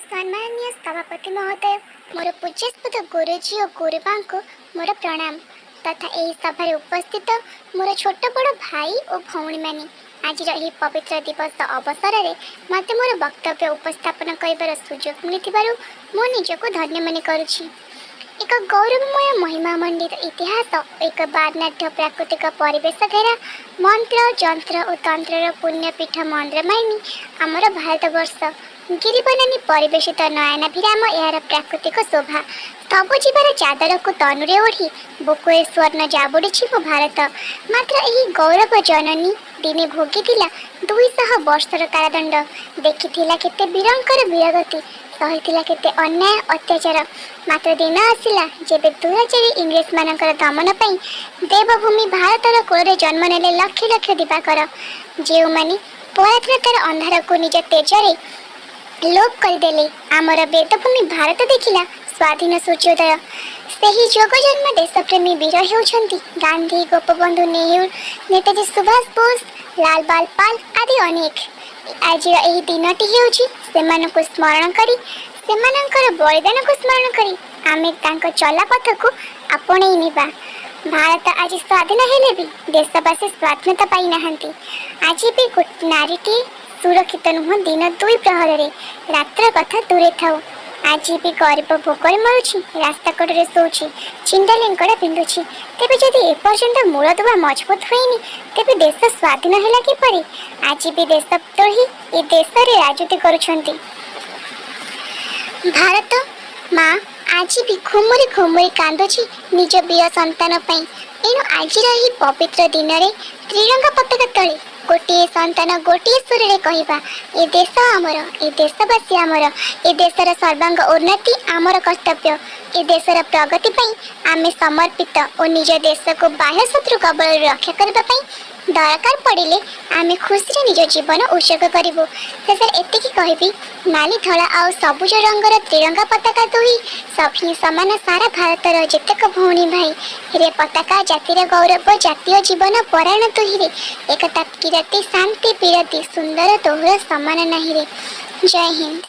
सम्माननीय सभापति महोदय, मोर पूज्यस्पद गुरुजी और गुरुमा को मोर प्रणाम तथा यही सभार उपस्थित मोर छोट बड़ भाई और भौणी मैंने आज यही पवित्र दिवस अवसर में मत मोर वक्तव्य उपस्थापन कर सुजोग मिली मो निजक धन्य मन करुछि। एक गौरवमय महिमामंडित इतिहास, एक बारनाट्य प्राकृतिक परिवेश घेरा मंत्र जंत्र और तंत्र पुण्यपीठ मंद्रमालिनी आमर भारतवर्ष गिरिबनानी परिवेशित नयनाभिराम यार प्राकृतिक शोभा सबु जीवार चादर को तनुरे ओढ़ी बुकुए स्वर्ण जाबुड़ी मो भारत। मात्र यही गौरव जननी दिने भोगी 200 वर्षर कारादंड देखी केते वीरंकर वीरगति सही केते अन्याय अत्याचार। मात्र दिन आसिला जेबे दुराचारी इंग्रेज मानकर दमन पाई देवभूमि भारतर कोଳରେ जन्म नेले लक्ष लक्ष दिवाकर जो माने पराधीनतार अंधार को निज तेजरे लोप करदेले। आमर वेदभूमि भारत देखिला स्वाधीन सूर्योदय। सही जोग जन्म देशप्रेमी वीर हेउछंती गांधी, गोपबंधु नेहरू, नेताजी सुभाष बोस, लाल बाल पाल आदि अनेक। आज यही दिनटी हेउछि सेमानकु स्मरण करी सेमानकर बलिदान को स्मरण करी आमे तांको चला पथ को आपणे निबा। भारत आज स्वाधीन हेले भी देशवासी स्वाधीनता पाई नाहंती। आज भी नारीटी सुरक्षित नुह दिन 2 प्रहर रे रात्र कथा दूरे थाउ। आज भी गरीब भोकर मरुछि रास्ता कड़े शोची चिंडा लेंकड़ा पिंधुछि। तेबे जदि एपर्यंत मूल दुआ मजबूत होइनी तेबे देश स्वाधीन हेला किपरि? आज भी देशद्रोही ए देश रे राजनीति करुछंती। भारत माँ आज भी घुमुरी घुमुरी कांदुछि निज वीर संतान पई। एनु आज रही पवित्र दिन रे त्रिरंगा पताका तले गोटे संतान गोटे स्वर रे कहिबा ए देश आमर, ए देशवासी आमर, ए देशर सर्वांग उन्नति आमर कर्तव्य। ए देशर प्रगति पई आमे समर्पित और निज देश को बाह्य शत्रु कबल रक्षा करबा पई दरकार पड़िले आमे खुशी निज जीवन उत्सर्ग करिबो। शेषर एतिकी कहबी नाली धला आ सबुज रंगर त्रिरंगा पताका दुही सभी समान सारा भारतर जेतेक भौणी भाई रे पताका जातिर गौरव जातीय जीवन परायण तुही रे एकता कीर्ति शांति पीरति सुंदर तोहर समान नहीं रे। जय हिंद।